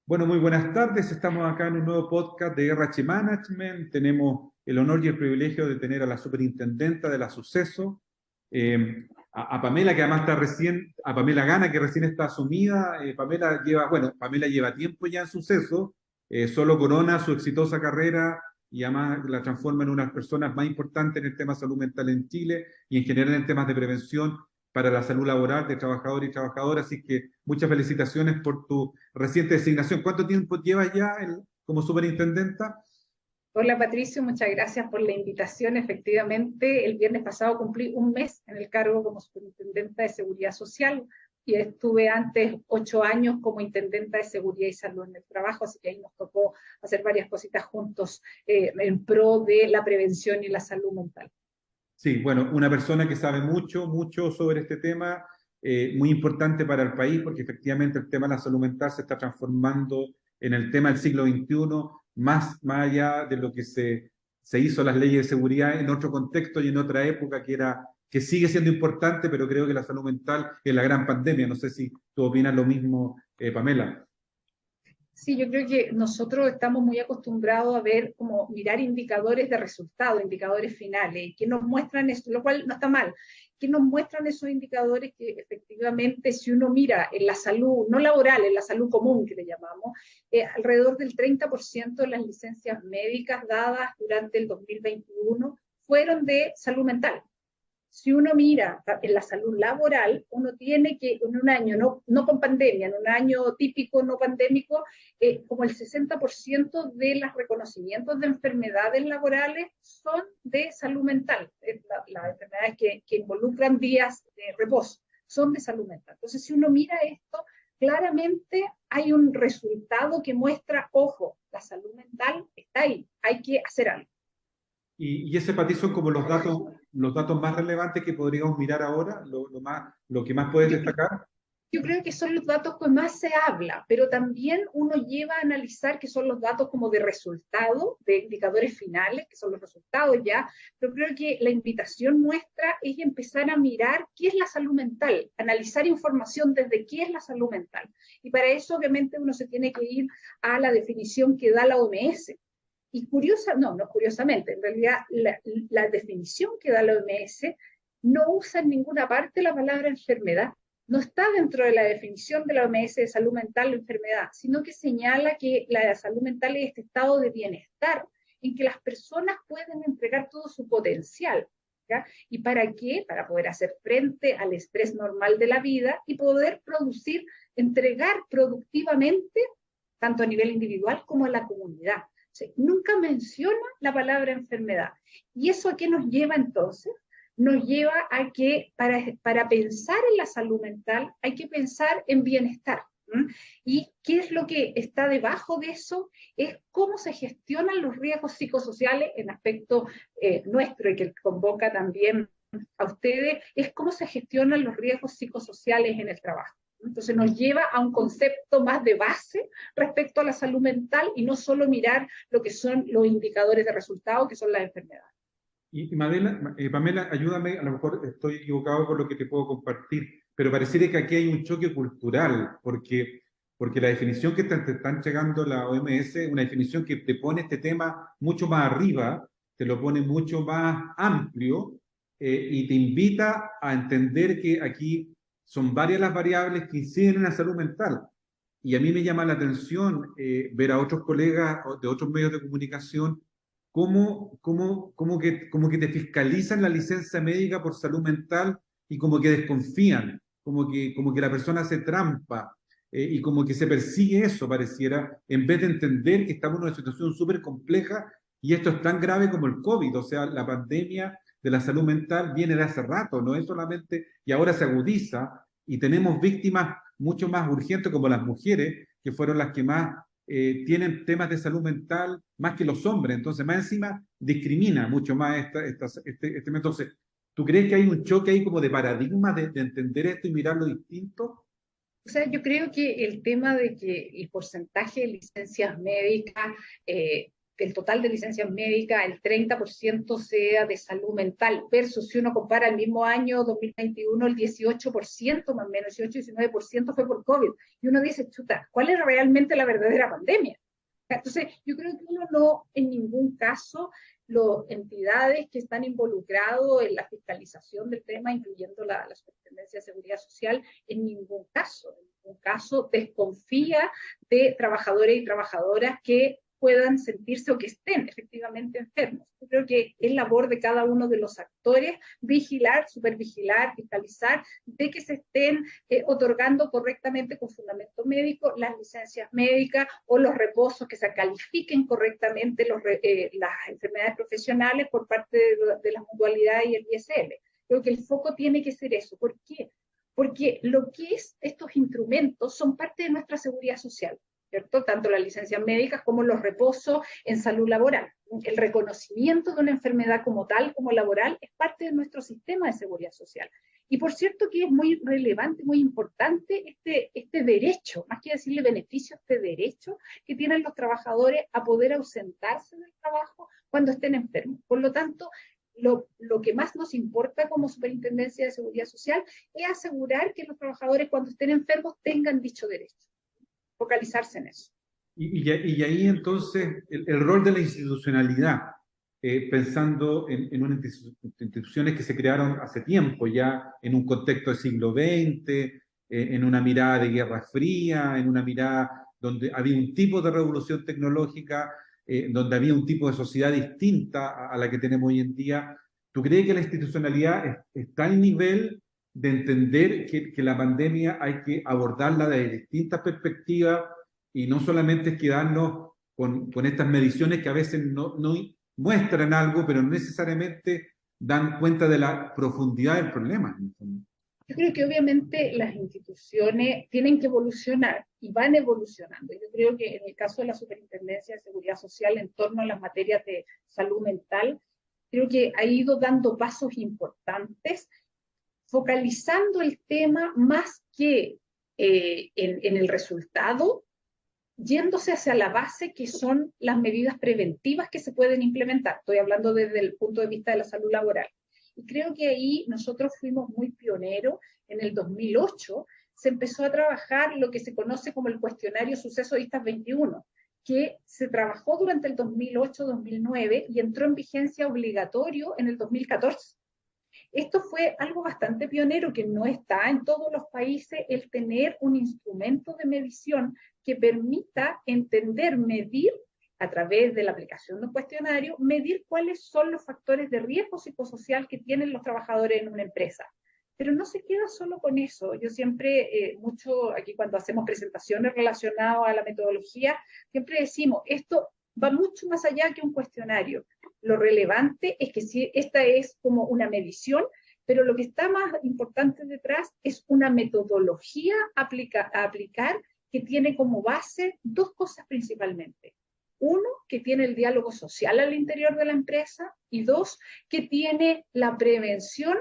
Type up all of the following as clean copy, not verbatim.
Bueno, muy buenas tardes. Estamos acá en un nuevo podcast de RH Management. Tenemos el honor y el privilegio de tener a la superintendenta de la Suceso, a Pamela, que además está recién, a Pamela Gana, que recién está asumida. Pamela lleva tiempo ya en Suceso, solo corona su exitosa carrera y además la transforma en una de las personas más importantes en el tema de salud mental en Chile y en general en temas de prevención para la salud laboral de trabajadores y trabajadoras. Así que muchas felicitaciones por tu reciente designación. ¿Cuánto tiempo llevas ya como superintendenta? Hola Patricio, muchas gracias por la invitación. Efectivamente, el viernes pasado cumplí un mes en el cargo como superintendenta de Seguridad Social y estuve antes 8 años como intendenta de Seguridad y Salud en el Trabajo, así que ahí nos tocó hacer varias cositas juntos en pro de la prevención y la salud mental. Sí, bueno, una persona que sabe mucho, mucho sobre este tema, muy importante para el país, porque efectivamente el tema de la salud mental se está transformando en el tema del siglo XXI, más allá de lo que se hizo las leyes de seguridad en otro contexto y en otra época que sigue siendo importante, pero creo que la salud mental es la gran pandemia. No sé si tú opinas lo mismo, Pamela. Sí, yo creo que nosotros estamos muy acostumbrados a ver como mirar indicadores de resultado, indicadores finales, que nos muestran esto, lo cual no está mal, que nos muestran esos indicadores que efectivamente si uno mira en la salud, no laboral, en la salud común que le llamamos, alrededor del 30% de las licencias médicas dadas durante el 2021 fueron de salud mental. Si uno mira en la salud laboral, uno tiene que en un año, no con pandemia, en un año típico no pandémico, como el 60% de los reconocimientos de enfermedades laborales son de salud mental. Las enfermedades que involucran días de reposo son de salud mental. Entonces, si uno mira esto, claramente hay un resultado que muestra, ojo, la salud mental está ahí, hay que hacer algo. Y ese para ti son como los datos más relevantes que podríamos mirar ahora, lo que más puedes Yo, destacar. Yo creo que son los datos que más se habla, pero también uno lleva a analizar que son los datos como de resultado, de indicadores finales, que son los resultados ya, pero creo que la invitación nuestra es empezar a mirar qué es la salud mental, analizar información desde qué es la salud mental. Y para eso obviamente uno se tiene que ir a la definición que da la OMS. Y no curiosamente, en realidad la definición que da la OMS no usa en ninguna parte la palabra enfermedad, no está dentro de la definición de la OMS de salud mental o enfermedad, sino que señala que la salud mental es este estado de bienestar en que las personas pueden entregar todo su potencial. ¿Ya? ¿Y para qué? Para poder hacer frente al estrés normal de la vida y poder producir, entregar productivamente, tanto a nivel individual como a la comunidad. O sea, nunca menciona la palabra enfermedad. ¿Y eso a qué nos lleva entonces? Nos lleva a que para pensar en la salud mental hay que pensar en bienestar. ¿Mm? ¿Y qué es lo que está debajo de eso? Es cómo se gestionan los riesgos psicosociales en aspecto nuestro y que convoca también a ustedes, es cómo se gestionan los riesgos psicosociales en el trabajo. Entonces nos lleva a un concepto más de base respecto a la salud mental y no solo mirar lo que son los indicadores de resultado, que son las enfermedades. Pamela, ayúdame, a lo mejor estoy equivocado con lo que te puedo compartir, pero pareciera que aquí hay un choque cultural, porque la definición que te está entregando la OMS es una definición que te pone este tema mucho más arriba, te lo pone mucho más amplio, y te invita a entender que aquí son varias las variables que inciden en la salud mental. Y a mí me llama la atención ver a otros colegas de otros medios de comunicación como que te fiscalizan la licencia médica por salud mental y como que desconfían, como que la persona hace trampa, y como que se persigue eso, pareciera, en vez de entender que estamos en una situación súper compleja y esto es tan grave como el COVID. O sea, la pandemia de la salud mental viene de hace rato, no es solamente, y ahora se agudiza y tenemos víctimas mucho más urgentes como las mujeres, que fueron las que más tienen temas de salud mental más que los hombres. Entonces, más encima, discrimina mucho más este método. Entonces, ¿tú crees que hay un choque ahí como de paradigma de entender esto y mirarlo distinto? O sea, yo creo que el tema de que el porcentaje de licencias médicas el total de licencias médicas, el 30% sea de salud mental, versus si uno compara el mismo año 2021, el 18% más o menos, 18-19% fue por COVID. Y uno dice, chuta, ¿cuál es realmente la verdadera pandemia? Entonces, yo creo que uno no, en ningún caso, las entidades que están involucradas en la fiscalización del tema, incluyendo la Superintendencia de Seguridad Social, en ningún caso desconfía de trabajadores y trabajadoras que puedan sentirse o que estén efectivamente enfermos. Yo creo que es labor de cada uno de los actores vigilar, supervigilar, fiscalizar, de que se estén otorgando correctamente con fundamento médico las licencias médicas o los reposos, que se califiquen correctamente las enfermedades profesionales por parte de las mutualidades y el ISL. Creo que el foco tiene que ser eso. ¿Por qué? Porque lo que es estos instrumentos son parte de nuestra seguridad social, ¿cierto? Tanto las licencias médicas como los reposos en salud laboral. El reconocimiento de una enfermedad como tal, como laboral, es parte de nuestro sistema de seguridad social. Y por cierto que es muy relevante, muy importante este derecho, más que decirle beneficio, este derecho que tienen los trabajadores a poder ausentarse del trabajo cuando estén enfermos. Por lo tanto, lo que más nos importa como Superintendencia de Seguridad Social es asegurar que los trabajadores cuando estén enfermos tengan dicho derecho, focalizarse en eso. Y ahí entonces el rol de la institucionalidad, pensando en unas instituciones que se crearon hace tiempo, ya en un contexto del siglo XX, en una mirada de Guerra Fría, en una mirada donde había un tipo de revolución tecnológica, donde había un tipo de sociedad distinta a la que tenemos hoy en día. ¿Tú crees que la institucionalidad está al nivel de entender que la pandemia hay que abordarla desde distintas perspectivas y no solamente quedarnos con estas mediciones que a veces no muestran algo, pero no necesariamente dan cuenta de la profundidad del problema? Yo creo que obviamente las instituciones tienen que evolucionar y van evolucionando. Yo creo que en el caso de la Superintendencia de Seguridad Social en torno a las materias de salud mental, creo que ha ido dando pasos importantes, focalizando el tema más que en el resultado, yéndose hacia la base, que son las medidas preventivas que se pueden implementar. Estoy hablando desde el punto de vista de la salud laboral. Y creo que ahí nosotros fuimos muy pioneros. En el 2008 se empezó a trabajar lo que se conoce como el cuestionario Suceso ISTAS 21, que se trabajó durante el 2008-2009 y entró en vigencia obligatorio en el 2014. Esto fue algo bastante pionero que no está en todos los países, el tener un instrumento de medición que permita entender, medir a través de la aplicación de un cuestionario, medir cuáles son los factores de riesgo psicosocial que tienen los trabajadores en una empresa. Pero no se queda solo con eso. Yo siempre, mucho aquí cuando hacemos presentaciones relacionadas a la metodología, siempre decimos, esto va mucho más allá que un cuestionario. Lo relevante es que si esta es como una medición, pero lo que está más importante detrás es una metodología a aplicar que tiene como base dos cosas principalmente. Uno, que tiene el diálogo social al interior de la empresa, y dos, que tiene la prevención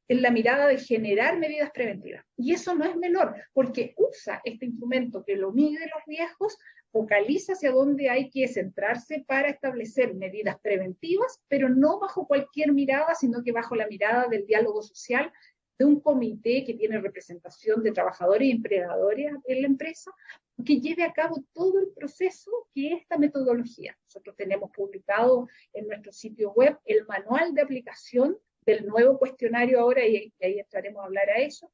en la mirada de generar medidas preventivas. Y eso no es menor, porque usa este instrumento que lo mide los riesgos, focaliza hacia dónde hay que centrarse para establecer medidas preventivas, pero no bajo cualquier mirada, sino que bajo la mirada del diálogo social de un comité que tiene representación de trabajadores y empleadores en la empresa, que lleve a cabo todo el proceso que es esta metodología. Nosotros tenemos publicado en nuestro sitio web el manual de aplicación del nuevo cuestionario ahora, y ahí entraremos a hablar a eso,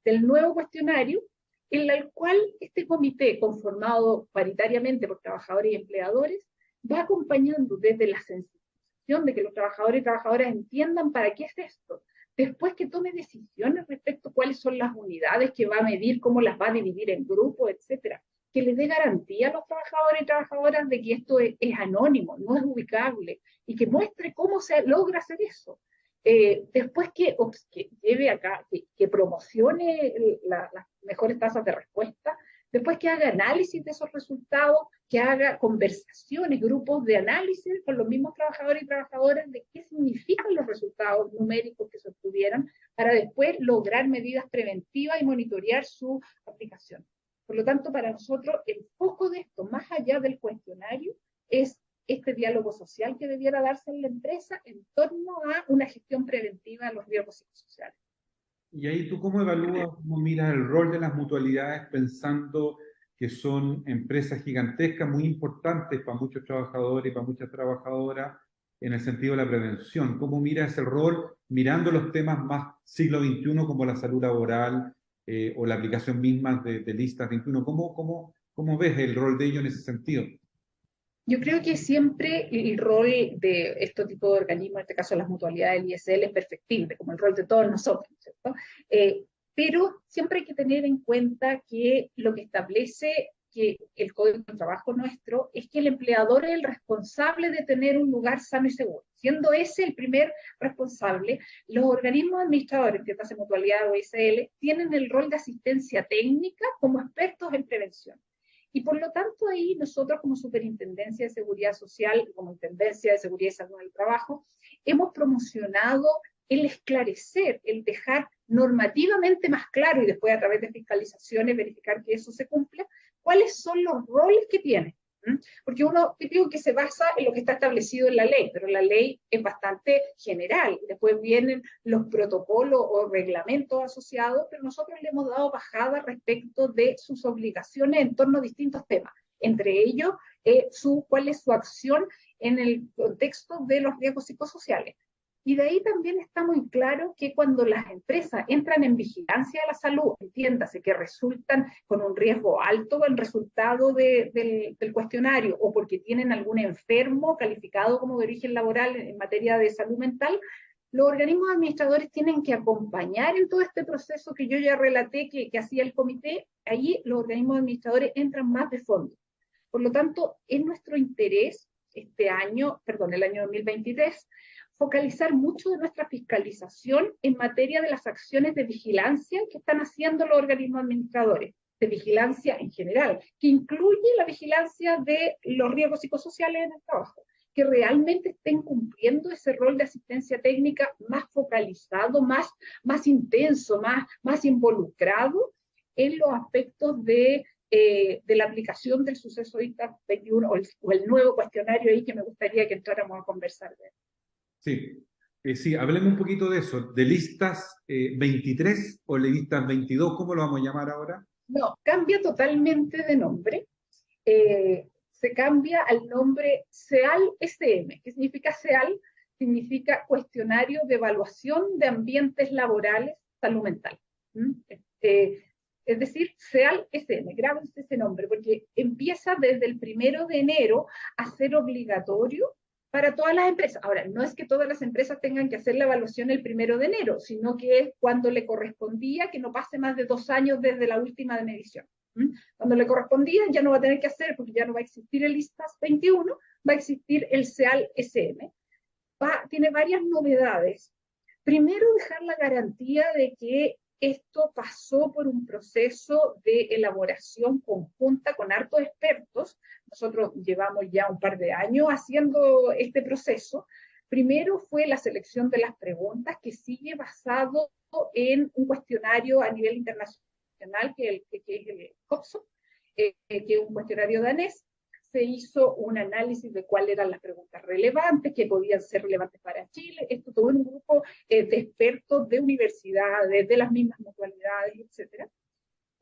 del nuevo cuestionario, en el cual este comité, conformado paritariamente por trabajadores y empleadores, va acompañando desde la sensibilización de que los trabajadores y trabajadoras entiendan para qué es esto, después que tome decisiones respecto a cuáles son las unidades que va a medir, cómo las va a dividir en grupos, etcétera, que les dé garantía a los trabajadores y trabajadoras de que esto es anónimo, no es ubicable, y que muestre cómo se logra hacer eso. Después que lleve acá, que promocione las mejores tasas de respuesta, después que haga análisis de esos resultados, que haga conversaciones, grupos de análisis con los mismos trabajadores y trabajadoras de qué significan los resultados numéricos que se obtuvieran, para después lograr medidas preventivas y monitorear su aplicación. Por lo tanto, para nosotros, el foco de esto, más allá del cuestionario, es este diálogo social que debiera darse en la empresa en torno a una gestión preventiva de los riesgos psicosociales. Y ahí tú cómo evalúas, cómo miras el rol de las mutualidades pensando que son empresas gigantescas, muy importantes para muchos trabajadores y para muchas trabajadoras en el sentido de la prevención. ¿Cómo miras ese rol mirando los temas más siglo XXI como la salud laboral o la aplicación misma de listas 21? ¿Cómo ves el rol de ellos en ese sentido? Yo creo que siempre el rol de este tipo de organismos, en este caso las mutualidades del ISL, es perfectible, como el rol de todos nosotros, ¿cierto? Pero siempre hay que tener en cuenta que lo que establece que el Código de Trabajo nuestro es que el empleador es el responsable de tener un lugar sano y seguro. Siendo ese el primer responsable, los organismos administradores, que pasa mutualidad o ISL, tienen el rol de asistencia técnica como expertos en prevención. Y por lo tanto ahí nosotros como Superintendencia de Seguridad Social, como Intendencia de Seguridad y Salud del Trabajo, hemos promocionado el esclarecer, el dejar normativamente más claro y después a través de fiscalizaciones verificar que eso se cumpla, cuáles son los roles que tiene. Porque uno, digo que se basa en lo que está establecido en la ley, pero la ley es bastante general. Después vienen los protocolos o reglamentos asociados, pero nosotros le hemos dado bajada respecto de sus obligaciones en torno a distintos temas. Entre ellos, cuál es su acción en el contexto de los riesgos psicosociales. Y de ahí también está muy claro que cuando las empresas entran en vigilancia de la salud, entiéndase que resultan con un riesgo alto en resultado del cuestionario o porque tienen algún enfermo calificado como de origen laboral en materia de salud mental, los organismos administradores tienen que acompañar en todo este proceso que yo ya relaté que hacía el comité. Allí los organismos administradores entran más de fondo. Por lo tanto, es nuestro interés el año 2023, focalizar mucho de nuestra fiscalización en materia de las acciones de vigilancia que están haciendo los organismos administradores, de vigilancia en general, que incluye la vigilancia de los riesgos psicosociales en el trabajo, que realmente estén cumpliendo ese rol de asistencia técnica más focalizado, más intenso, más involucrado en los aspectos de la aplicación del suceso ISTA 21 o el nuevo cuestionario ahí que me gustaría que entráramos a conversar de él. Sí, sí, hablemos un poquito de eso, de listas 23 o listas 22, ¿cómo lo vamos a llamar ahora? No, cambia totalmente de nombre. Se cambia al nombre CEAL-SM. ¿Qué significa CEAL? Significa Cuestionario de Evaluación de Ambientes Laborales, Salud Mental. Es decir, CEAL-SM, grábense ese nombre, porque empieza desde el 1 de enero a ser obligatorio para todas las empresas. Ahora, no es que todas las empresas tengan que hacer la evaluación el 1 de enero, sino que es cuando le correspondía, que no pase más de 2 años desde la última medición. Cuando le correspondía ya no va a tener que hacer, porque ya no va a existir el ISTAS 21, va a existir el CEAL-SM. Tiene varias novedades. Primero, dejar la garantía de que esto pasó por un proceso de elaboración conjunta con hartos expertos. Nosotros llevamos ya un par de años haciendo este proceso. Primero fue la selección de las preguntas, que sigue basado en un cuestionario a nivel internacional, que es el COPSO, que es un cuestionario danés. Se hizo un análisis de cuáles eran las preguntas relevantes, que podían ser relevantes para Chile. Esto todo en un grupo de expertos de universidades, de las mismas mutualidades, etcétera,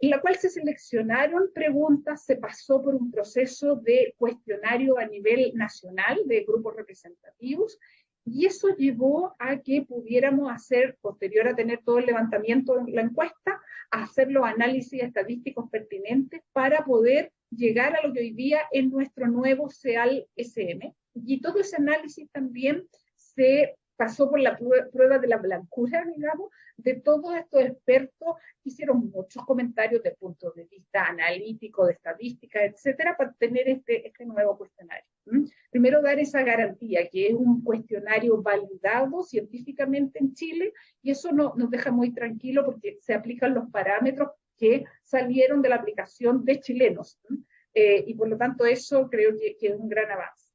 en la cual se seleccionaron preguntas, se pasó por un proceso de cuestionario a nivel nacional de grupos representativos, y eso llevó a que pudiéramos hacer, posterior a tener todo el levantamiento de la encuesta, a hacer los análisis estadísticos pertinentes para poder llegar a lo que hoy día es nuestro nuevo CEAL-SM. Y todo ese análisis también se pasó por la prueba de la blancura, digamos, de todos estos expertos. Hicieron muchos comentarios de puntos de vista analítico, de estadística, etcétera, para tener este nuevo cuestionario. Primero, dar esa garantía, que es un cuestionario validado científicamente en Chile, y eso nos deja muy tranquilo porque se aplican los parámetros que salieron de la aplicación de chilenos. Y por lo tanto eso creo que es un gran avance.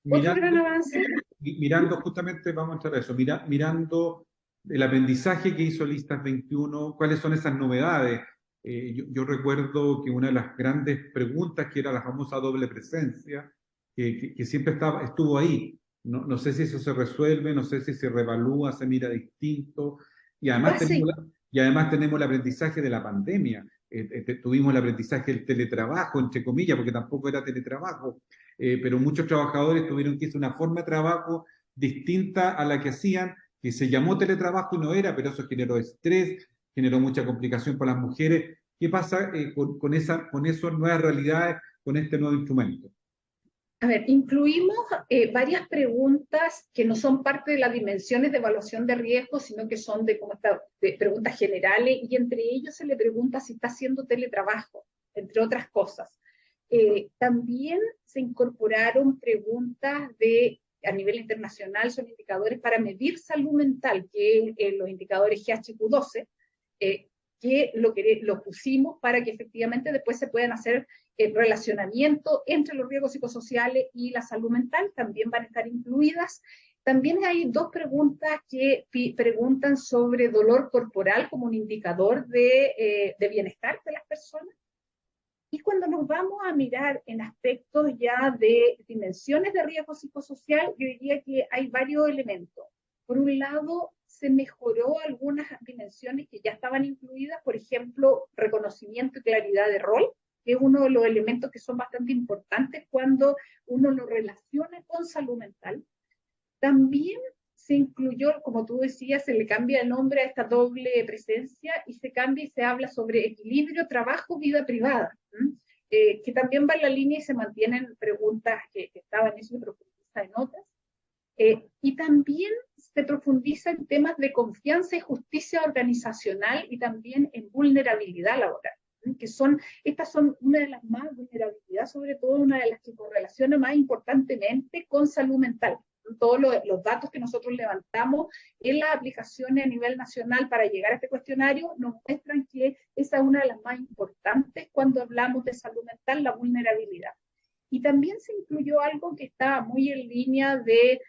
Otro gran avance. Mirando justamente, vamos a entrar a eso, mirando el aprendizaje que hizo Listas 21, ¿cuáles son esas novedades? Yo recuerdo que una de las grandes preguntas, que era la famosa doble presencia, que siempre estuvo ahí. No, no sé si eso se resuelve, no sé si se reevalúa, se mira distinto. Y Va además a ser, y además tenemos el aprendizaje de la pandemia. Tuvimos el aprendizaje del teletrabajo, entre comillas, porque tampoco era teletrabajo, pero muchos trabajadores tuvieron que hacer una forma de trabajo distinta a la que hacían, que se llamó teletrabajo y no era, pero eso generó estrés, generó mucha complicación para las mujeres. ¿Qué pasa con esas nuevas realidades, con este nuevo instrumento? a ver, incluimos varias preguntas que no son parte de las dimensiones de evaluación de riesgo, sino que son de preguntas generales, y entre ellos se le pregunta si está haciendo teletrabajo, entre otras cosas. También se incorporaron preguntas a nivel internacional, son indicadores para medir salud mental, que es los indicadores GHQ-12, eh, que lo pusimos para que efectivamente después se puedan hacer el relacionamiento entre los riesgos psicosociales y la salud mental, también van a estar incluidas. También hay dos preguntas que preguntan sobre dolor corporal como un indicador de bienestar de las personas. Y cuando nos vamos a mirar en aspectos ya de dimensiones de riesgo psicosocial, yo diría que hay varios elementos. Por un lado, se mejoró algunas dimensiones que ya estaban incluidas, por ejemplo, reconocimiento y claridad de rol, que es uno de los elementos que son bastante importantes cuando uno lo relaciona con salud mental. También se incluyó, como tú decías, se le cambia el nombre a esta doble presencia y se cambia y se habla sobre equilibrio, trabajo, vida privada, que también va en la línea y se mantienen preguntas que estaban en eso y profundiza en otras. Y también se profundiza en temas de confianza y justicia organizacional y también en vulnerabilidad laboral, que estas son una de las más vulnerabilidades, sobre todo una de las que correlaciona más importantemente con salud mental. Todos los datos que nosotros levantamos en las aplicaciones a nivel nacional para llegar a este cuestionario nos muestran que esa es una de las más importantes cuando hablamos de salud mental, la vulnerabilidad. Y también se incluyó algo que está muy en línea de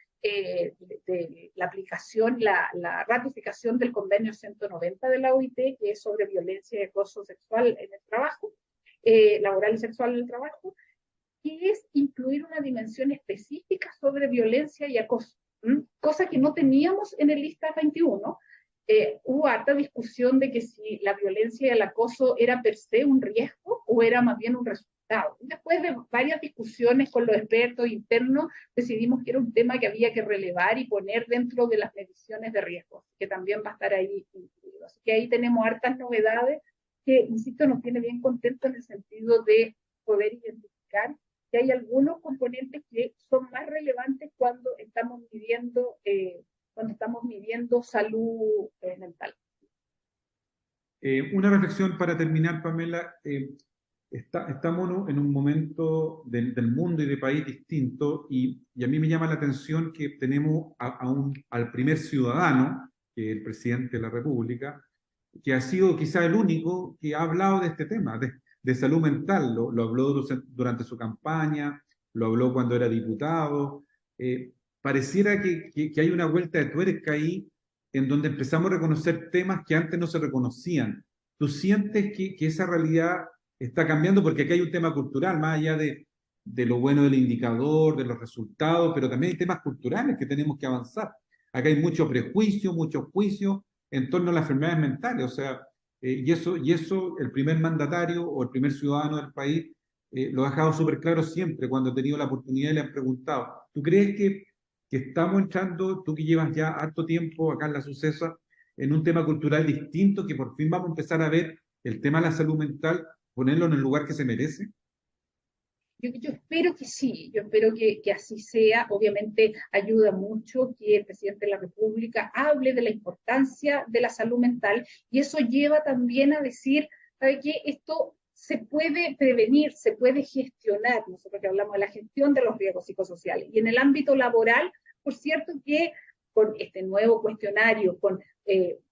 la aplicación, la ratificación del convenio 190 de la OIT, que es sobre violencia y acoso sexual en el trabajo, laboral y sexual en el trabajo, que es incluir una dimensión específica sobre violencia y acoso, cosa que no teníamos en el lista 21. Hubo harta discusión de que si la violencia y el acoso era per se un riesgo o era más bien un resultado. Después de varias discusiones con los expertos internos, decidimos que era un tema que había que relevar y poner dentro de las mediciones de riesgo, que también va a estar ahí incluido. Así que ahí tenemos hartas novedades que, insisto, nos tiene bien contentos en el sentido de poder identificar que hay algunos componentes que son más relevantes cuando estamos midiendo salud mental. Una reflexión para terminar, Pamela. Estamos en un momento del mundo y de país distinto y a mí me llama la atención que tenemos al primer ciudadano, que es el presidente de la República, que ha sido quizá el único que ha hablado de este tema, de salud mental. Lo habló durante su campaña, lo habló cuando era diputado. Pareciera que hay una vuelta de tuerca ahí en donde empezamos a reconocer temas que antes no se reconocían. ¿Tú sientes que esa realidad está cambiando? Porque aquí hay un tema cultural, más allá de lo bueno del indicador, de los resultados, pero también hay temas culturales que tenemos que avanzar. Acá hay mucho prejuicio, mucho juicio en torno a las enfermedades mentales, o sea, y eso el primer mandatario o el primer ciudadano del país lo ha dejado súper claro siempre cuando ha tenido la oportunidad y le han preguntado. ¿Tú crees que estamos entrando, tú que llevas ya harto tiempo acá en la Sucesa, en un tema cultural distinto, que por fin vamos a empezar a ver el tema de la salud mental, ponerlo en el lugar que se merece? Yo espero que sí, yo espero que así sea. Obviamente ayuda mucho que el presidente de la República hable de la importancia de la salud mental y eso lleva también a decir, ¿sabe qué? Esto se puede prevenir, se puede gestionar. Nosotros que hablamos de la gestión de los riesgos psicosociales. Y en el ámbito laboral, por cierto que con este nuevo cuestionario, con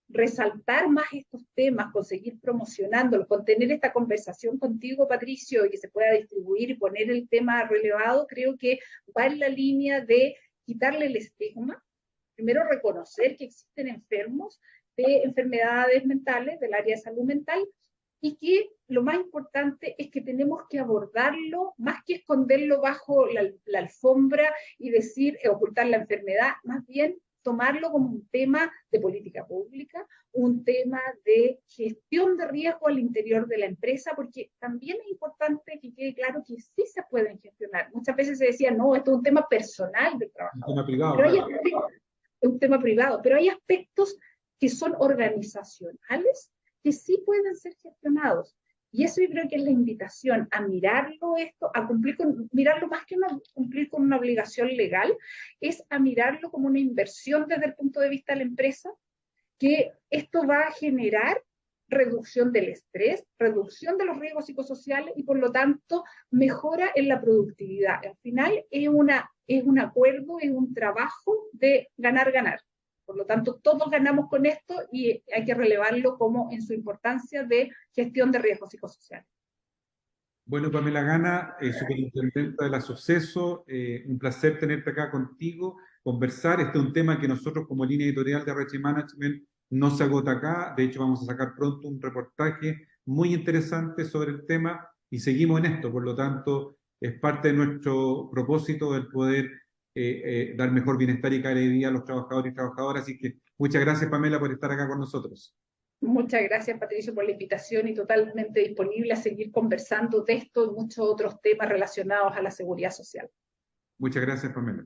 resaltar más estos temas, conseguir promocionándolos, con tener esta conversación contigo, Patricio, y que se pueda distribuir y poner el tema relevado, creo que va en la línea de quitarle el estigma, primero reconocer que existen enfermos de enfermedades mentales, del área de salud mental, y que lo más importante es que tenemos que abordarlo, más que esconderlo bajo la alfombra y decir, ocultar la enfermedad, más bien tomarlo como un tema de política pública, un tema de gestión de riesgo al interior de la empresa, porque también es importante que quede claro que sí se pueden gestionar. Muchas veces se decía, no, esto es un tema personal del trabajador. Un tema privado, Pero hay claro. es un tema privado, pero hay aspectos que son organizacionales que sí pueden ser gestionados. Y eso yo creo que es la invitación a mirarlo esto, a cumplir con, mirarlo más que cumplir con una obligación legal, es a mirarlo como una inversión desde el punto de vista de la empresa, que esto va a generar reducción del estrés, reducción de los riesgos psicosociales y por lo tanto mejora en la productividad. Al final es un acuerdo, es un trabajo de ganar-ganar. Por lo tanto, todos ganamos con esto y hay que relevarlo como en su importancia de gestión de riesgos psicosociales. Bueno, Pamela Gana, superintendenta de la SOCESO, un placer tenerte acá contigo, conversar. Este es un tema que nosotros como línea editorial de RH Management no se agota acá. De hecho, vamos a sacar pronto un reportaje muy interesante sobre el tema y seguimos en esto. Por lo tanto, es parte de nuestro propósito el poder dar mejor bienestar y calidad de vida a los trabajadores y trabajadoras. Así que muchas gracias, Pamela, por estar acá con nosotros. Muchas gracias, Patricio, por la invitación y totalmente disponible a seguir conversando de esto y muchos otros temas relacionados a la seguridad social. Muchas gracias, Pamela.